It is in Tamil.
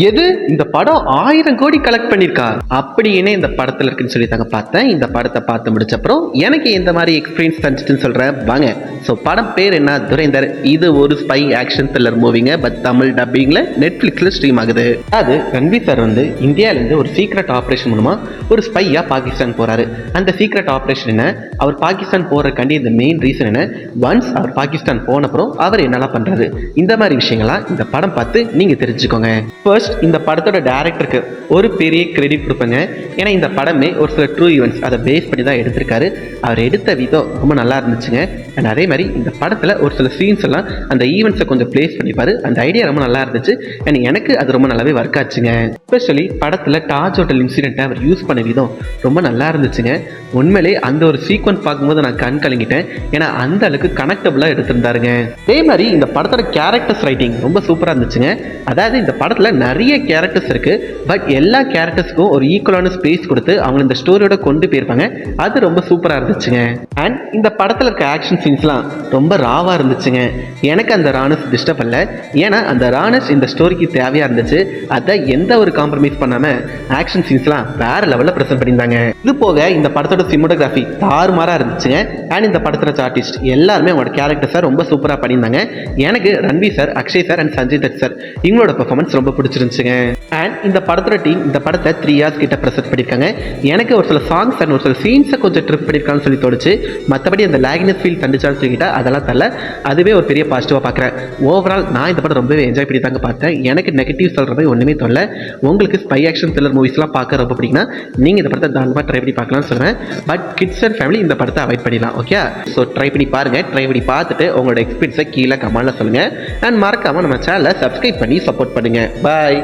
எது இந்த படம் 1000 கோடி கலெக்ட் பண்ணிருக்கா அப்படின்னு இந்த படத்துல இருக்குன்னு சொல்லி தாங்க பார்த்தேன். இந்த படத்தை பார்த்து முடிச்சப்பறம் எனக்கு எந்த மாதிரி எக்ஸ்பீரியன்ஸ் தந்துச்சுன்னு சொல்றேன் வாங்க. ஸோ படம் பேர் என்ன? துரைந்தர். இது ஒரு ஸ்பை ஆக்ஷன் த்ரில்லர் மூவிங்க. பட் தமிழ் டப்பிங்ல நெட்ஃபிளிக்ஸ்ல ஸ்ட்ரீம் ஆகுது. அது ரன்வீர் சார் வந்து இந்தியாவிலேருந்து ஒரு சீக்ரெட் ஆப்ரேஷன் மூலமா ஒரு ஸ்பையா பாகிஸ்தான் போறாரு. அந்த சீக்ரெட் ஆப்ரேஷன் என்ன, அவர் பாகிஸ்தான் போறதுக்காண்டி இந்த மெயின் ரீசன் என்ன, ஒன்ஸ் அவர் பாகிஸ்தான் போனப்புறம் அவர் என்னெல்லாம் பண்றாரு, இந்த மாதிரி விஷயங்கள்லாம் இந்த படம் பார்த்து நீங்க தெரிஞ்சுக்கோங்க. ஃபர்ஸ்ட் இந்த படத்தோட டைரக்டருக்கு ஒரு பெரிய கிரெடிட் கொடுப்பேங்க. ஏன்னா இந்த படமே ஒரு சில ட்ரூ ஈவெண்ட்ஸ் அதை பேஸ் பண்ணி தான் எடுத்திருக்காரு. அவர் எடுத்த விதம் ரொம்ப நல்லா இருந்துச்சுங்க. அண்ட் அதே மாதிரி இந்த படத்தில் ஒரு சில சீன்ஸ் எல்லாம் அந்த ஈவெண்ட்ஸை கொஞ்சம் பிளேஸ் பண்ணிப்பாரு. அந்த ஐடியா ரொம்ப நல்லா இருந்துச்சு. அண்ட் எனக்கு அது ரொம்ப நல்லாவே ஒர்க் ஆச்சுங்க. எஸ்பெஷலி படத்தில் தாஜ் ஹோட்டல் இன்சிடென்ட்டை அவர் யூஸ் பண்ண விதம் ரொம்ப நல்லா இருந்துச்சுங்க. உண்மையிலே அந்த ஒரு சீக்வன்ஸ் பார்க்கும்போது நான் கண் கலங்கிட்டேன். ஏன்னா அந்த அளவுக்கு கனெக்டபுளாக எடுத்திருந்தாருங்க. அதே மாதிரி இந்த படத்தோட கேரக்டர்ஸ் ரைட்டிங் ரொம்ப சூப்பராக இருந்துச்சுங்க. அதாவது இந்த படத்தில் நிறைய கேரக்டர்ஸ் இருக்கு. பட் எல்லா கேரக்டர்ஸ்க்கும் ஒரு ஈக்குவலான ஸ்பேஸ் கொடுத்து அவங்க இந்த ஸ்டோரியோட கொண்டு போயிருப்பாங்க. அது ரொம்ப சூப்பராக இருந்துச்சுங்க. அண்ட் இந்த படத்தில் இருக்க ஆக்ஷன் சீன்ஸ்லாம் ரொம்ப ராவாக இருந்துச்சுங்க. எனக்கு அந்த ரானஸ் டிஸ்டர்ப் பண்ணல. ஏன்னா அந்த ரானஸ் இந்த ஸ்டோரிக்கு தேவையாக இருந்துச்சு. அதை எந்த ஒரு காம்ப்ரமைஸ் பண்ணாமல் ஆக்ஷன் சீன்ஸ்லாம் வேற லெவலில் ப்ரெசென்ட் பண்ணியிருந்தாங்க. இது போக இந்த படத்தோட சினிமாட்டோகிராஃபி தாறுமாறாக இருந்துச்சுங்க. அண்ட் இந்த படத்தோட ஆர்டிஸ்ட் எல்லாருமே அவங்களோட கேரக்டர்ஸை ரொம்ப சூப்பராக பண்ணியிருந்தாங்க. எனக்கு Ranveer sir, Akshay sir and Sanjay Dutt sir இவங்களோட பெர்ஃபார்மன்ஸ் ரொம்ப பிடிச்சிருந்துச்சுங்க. அண்ட் இந்த படத்தோட டீம் இந்த படத்தை 3 hours கிட்ட ப்ரெசென்ட் பண்ணியிருக்காங்க. எனக்கு ஒரு சில சாங்ஸ் அண்ட் ஒரு சில சீன்ஸை கொஞ்சம் ட்ரிப் பண்ணியிருக்கான்னு சொல்லி தோணுச்சு. மற்றபடி அந்த லேக்னஸ் ஃபீல் தந்துச்சான்னு சொல்லிக்கிட்டா அதெல்லாம் தரல. அதுவே ஒரு பெரிய பாசிட்டிவாக பார்க்குறேன். ஓவரால் நான் இந்த படம் ரொம்பவே என்ஜாய் பண்ணி தாங்க பார்த்தேன். எனக்கு நெகட்டிவ் சொல்கிற மாதிரி ஒன்றுமே தோணல. உங்களுக்கு ஸ்பை ஆக்ஷன் த்ரில்லர் மூவிஸ்லாம் பார்க்க ரொம்ப பிடிக்குன்னா நீங்கள் இந்த படத்தை தாராளமாக ட்ரை பண்ணி பார்க்கலாம்னு சொல்கிறேன். பட் கிட்ஸ் அண்ட் ஃபேமிலி இந்த படத்தை அவாய்ட் பண்ணிடலாம். ஓகே, ஸோ ட்ரை பண்ணி பாருங்கள். ட்ரை பண்ணி பார்த்துட்டு உங்களோட எக்ஸ்பீரியன்ஸை கீழே கமெண்ட்டில் சொல்லுங்கள். அண்ட் மறக்காமல் நம்ம சேனலை சப்ஸ்கிரைப் பண்ணி சப்போர்ட் பண்ணுங்கள். பாய்.